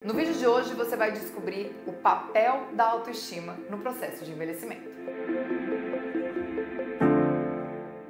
No vídeo de hoje você vai descobrir o papel da autoestima no processo de envelhecimento.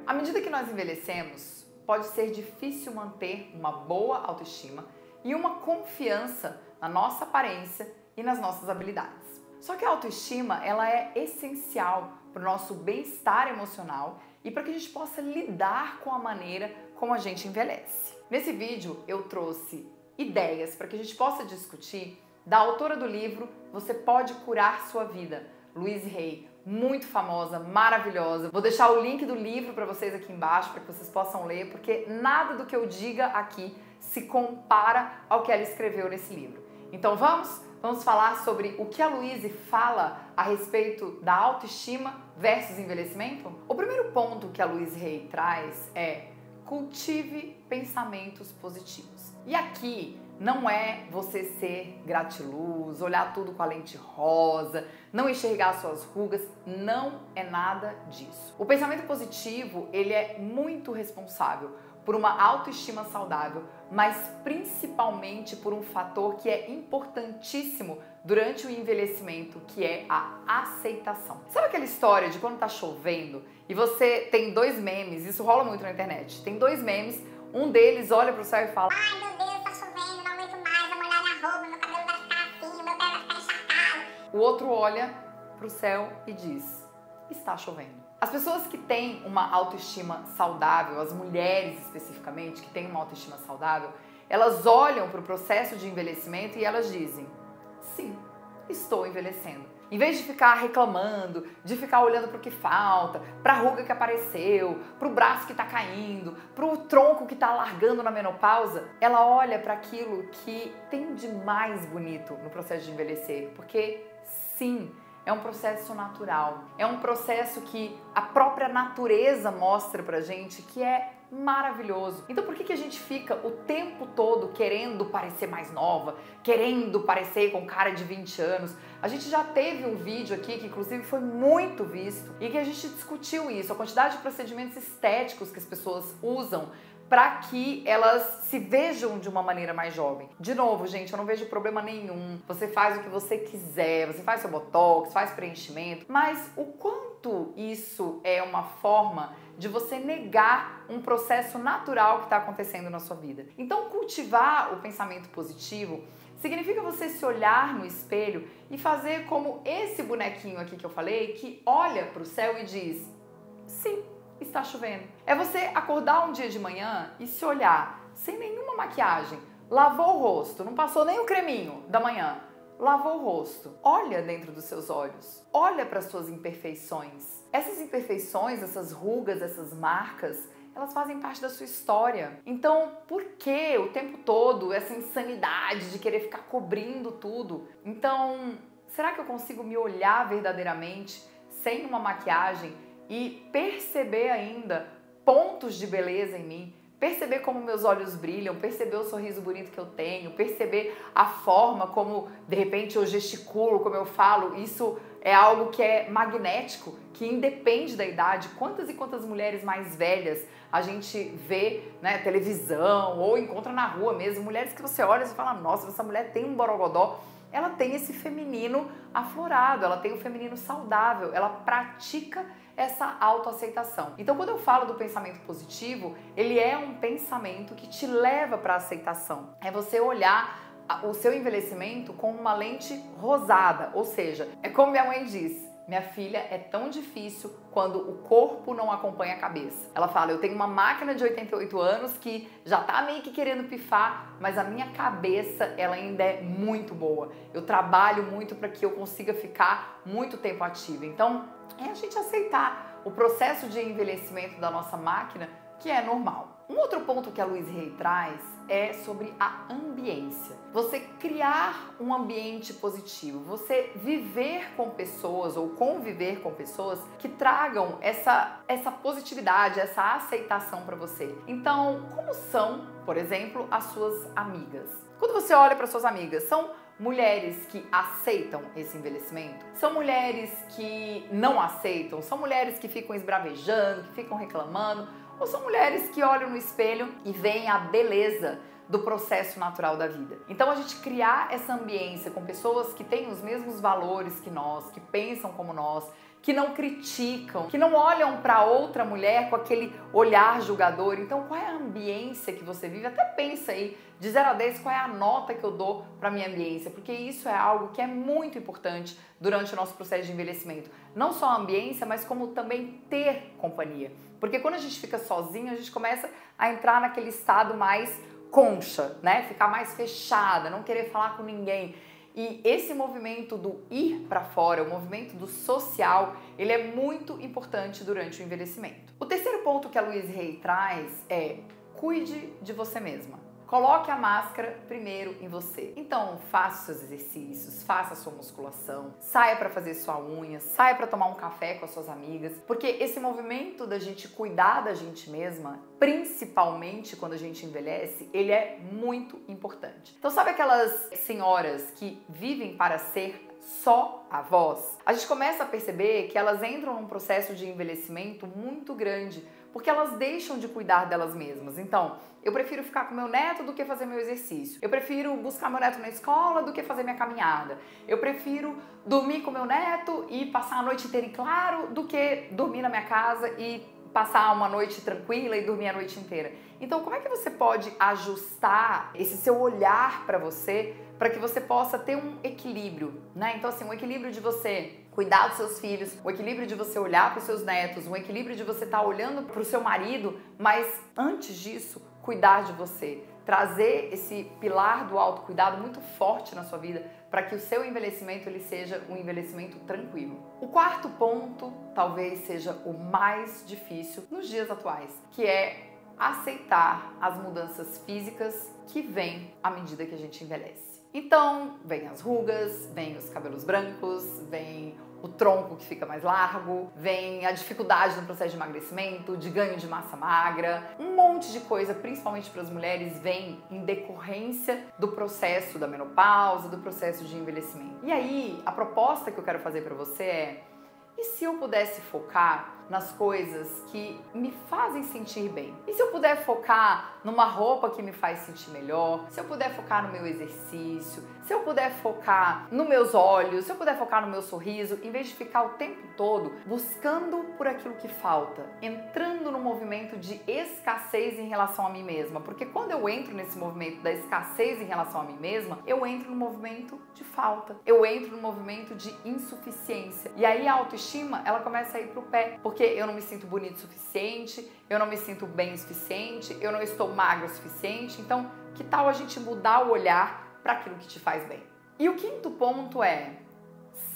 À medida que nós envelhecemos, pode ser difícil manter uma boa autoestima e uma confiança na nossa aparência e nas nossas habilidades. Só que a autoestima ela é essencial para o nosso bem-estar emocional e para que a gente possa lidar com a maneira como a gente envelhece. Nesse vídeo eu trouxe ideias para que a gente possa discutir da autora do livro Você Pode Curar Sua Vida, Louise Hay, muito famosa, maravilhosa. Vou deixar o link do livro para vocês aqui embaixo para que vocês possam ler, porque nada do que eu diga aqui se compara ao que ela escreveu nesse livro. Então vamos falar sobre o que a Louise fala a respeito da autoestima versus envelhecimento? O primeiro ponto que a Louise Hay traz é: cultive pensamentos positivos. E aqui não é você ser gratiluz, olhar tudo com a lente rosa, não enxergar suas rugas, não é nada disso. O pensamento positivo, ele é muito responsável por uma autoestima saudável, mas principalmente por um fator que é importantíssimo durante o envelhecimento, que é a aceitação. Sabe aquela história de quando tá chovendo e você tem dois memes, isso rola muito na internet, tem dois memes, um deles olha pro céu e fala: ai meu Deus, tá chovendo, não aguento mais, vou molhar minha roupa, meu cabelo vai ficar assim, meu pé vai ficar encharcado. O outro olha pro céu e diz: está chovendo. As pessoas que têm uma autoestima saudável, as mulheres especificamente que têm uma autoestima saudável, elas olham para o processo de envelhecimento e elas dizem: sim, estou envelhecendo. Em vez de ficar reclamando, de ficar olhando para o que falta, para a ruga que apareceu, para o braço que está caindo, para o tronco que está largando na menopausa, ela olha para aquilo que tem de mais bonito no processo de envelhecer, porque sim, é um processo natural, é um processo que a própria natureza mostra pra gente que é maravilhoso. Então por que a gente fica o tempo todo querendo parecer mais nova, querendo parecer com cara de 20 anos? A gente já teve um vídeo aqui que inclusive foi muito visto e que a gente discutiu isso, a quantidade de procedimentos estéticos que as pessoas usam para que elas se vejam de uma maneira mais jovem. De novo, gente, eu não vejo problema nenhum. Você faz o que você quiser, você faz seu botox, faz preenchimento, mas o quanto isso é uma forma de você negar um processo natural que está acontecendo na sua vida. Então, cultivar o pensamento positivo significa você se olhar no espelho e fazer como esse bonequinho aqui que eu falei, que olha para o céu e diz: sim, está chovendo. É você acordar um dia de manhã e se olhar sem nenhuma maquiagem, lavou o rosto, não passou nem o creminho da manhã, lavou o rosto, olha dentro dos seus olhos, olha para as suas imperfeições. Essas imperfeições, essas rugas, essas marcas, elas fazem parte da sua história. Então, por que o tempo todo essa insanidade de querer ficar cobrindo tudo? Então, será que eu consigo me olhar verdadeiramente sem uma maquiagem e perceber ainda pontos de beleza em mim, perceber como meus olhos brilham, perceber o sorriso bonito que eu tenho, perceber a forma como de repente eu gesticulo, como eu falo? Isso é algo que é magnético, que independe da idade. Quantas e quantas mulheres mais velhas a gente vê na televisão ou encontra na rua mesmo, mulheres que você olha e fala: nossa, essa mulher tem um borogodó. Ela tem esse feminino aflorado, ela tem um feminino saudável, ela pratica essa autoaceitação. Então, quando eu falo do pensamento positivo, ele é um pensamento que te leva para a aceitação. É você olhar o seu envelhecimento com uma lente rosada, ou seja, é como minha mãe diz: minha filha, é tão difícil quando o corpo não acompanha a cabeça. Ela fala: eu tenho uma máquina de 88 anos que já tá meio que querendo pifar, mas a minha cabeça, ela ainda é muito boa. Eu trabalho muito para que eu consiga ficar muito tempo ativa. Então, é a gente aceitar o processo de envelhecimento da nossa máquina, que é normal. Um outro ponto que a Louise Hay traz é sobre a ambiência. Você criar um ambiente positivo, você viver com pessoas ou conviver com pessoas que tragam essa positividade, essa aceitação para você. Então, como são, por exemplo, as suas amigas? Quando você olha para suas amigas, são mulheres que aceitam esse envelhecimento? São mulheres que não aceitam? São mulheres que ficam esbravejando, que ficam reclamando? Ou são mulheres que olham no espelho e veem a beleza do processo natural da vida. Então a gente criar essa ambiência com pessoas que têm os mesmos valores que nós, que pensam como nós, que não criticam, que não olham para outra mulher com aquele olhar julgador. Então, qual é a ambiência que você vive? Até pensa aí, de 0 a 10, qual é a nota que eu dou para minha ambiência? Porque isso é algo que é muito importante durante o nosso processo de envelhecimento. Não só a ambiência, mas como também ter companhia. Porque quando a gente fica sozinho, a gente começa a entrar naquele estado mais concha, né? Ficar mais fechada, não querer falar com ninguém. E esse movimento do ir para fora, o movimento do social, ele é muito importante durante o envelhecimento. O terceiro ponto que a Louise Hay traz é: cuide de você mesma. Coloque a máscara primeiro em você. Então, faça seus exercícios, faça a sua musculação, saia para fazer sua unha, saia para tomar um café com as suas amigas, porque esse movimento da gente cuidar da gente mesma, principalmente quando a gente envelhece, ele é muito importante. Então, sabe aquelas senhoras que vivem para ser só avós? A gente começa a perceber que elas entram num processo de envelhecimento muito grande, porque elas deixam de cuidar delas mesmas. Então, eu prefiro ficar com meu neto do que fazer meu exercício. Eu prefiro buscar meu neto na escola do que fazer minha caminhada. Eu prefiro dormir com meu neto e passar a noite inteira em claro do que dormir na minha casa e passar uma noite tranquila e dormir a noite inteira. Então, como é que você pode ajustar esse seu olhar para você, para que você possa ter um equilíbrio, né? Então, assim, um equilíbrio de você cuidar dos seus filhos, um equilíbrio de você olhar para os seus netos, um equilíbrio de você estar olhando para o seu marido, mas antes disso, cuidar de você. Trazer esse pilar do autocuidado muito forte na sua vida para que o seu envelhecimento ele seja um envelhecimento tranquilo. O quarto ponto talvez seja o mais difícil nos dias atuais, que é aceitar as mudanças físicas que vêm à medida que a gente envelhece. Então, vem as rugas, vem os cabelos brancos, vem o tronco que fica mais largo, vem a dificuldade no processo de emagrecimento, de ganho de massa magra, um monte de coisa, principalmente para as mulheres, vem em decorrência do processo da menopausa, do processo de envelhecimento. E aí, a proposta que eu quero fazer para você é: e se eu pudesse focar nas coisas que me fazem sentir bem? E se eu puder focar numa roupa que me faz sentir melhor? Se eu puder focar no meu exercício? Se eu puder focar nos meus olhos? Se eu puder focar no meu sorriso? Em vez de ficar o tempo todo buscando por aquilo que falta, entrando no movimento de escassez em relação a mim mesma. Porque quando eu entro nesse movimento da escassez em relação a mim mesma, eu entro no movimento de falta. Eu entro no movimento de insuficiência. E aí a autoestima, ela começa a ir pro pé. Porque eu não me sinto bonito o suficiente, eu não me sinto bem o suficiente, eu não estou magro o suficiente. Então, que tal a gente mudar o olhar para aquilo que te faz bem? E o quinto ponto é: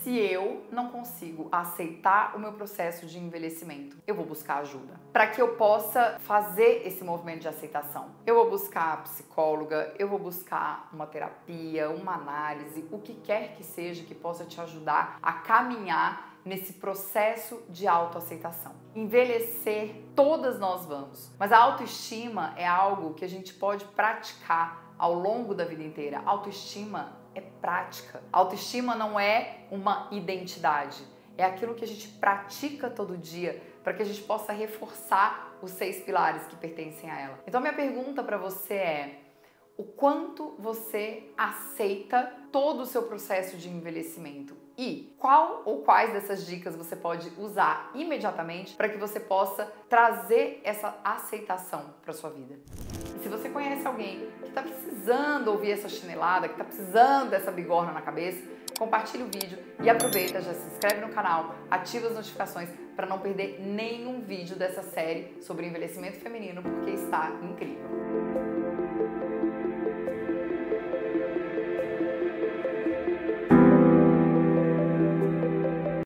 se eu não consigo aceitar o meu processo de envelhecimento, eu vou buscar ajuda. Para que eu possa fazer esse movimento de aceitação, eu vou buscar psicóloga, eu vou buscar uma terapia, uma análise, o que quer que seja que possa te ajudar a caminhar nesse processo de autoaceitação. Envelhecer, todas nós vamos, mas a autoestima é algo que a gente pode praticar ao longo da vida inteira. Autoestima é prática. Autoestima não é uma identidade, é aquilo que a gente pratica todo dia para que a gente possa reforçar os 6 pilares que pertencem a ela. Então, minha pergunta para você é: o quanto você aceita todo o seu processo de envelhecimento? E qual ou quais dessas dicas você pode usar imediatamente para que você possa trazer essa aceitação para sua vida? E se você conhece alguém que está precisando ouvir essa chinelada, que está precisando dessa bigorna na cabeça, compartilhe o vídeo e aproveita, já se inscreve no canal, ativa as notificações para não perder nenhum vídeo dessa série sobre envelhecimento feminino, porque está incrível.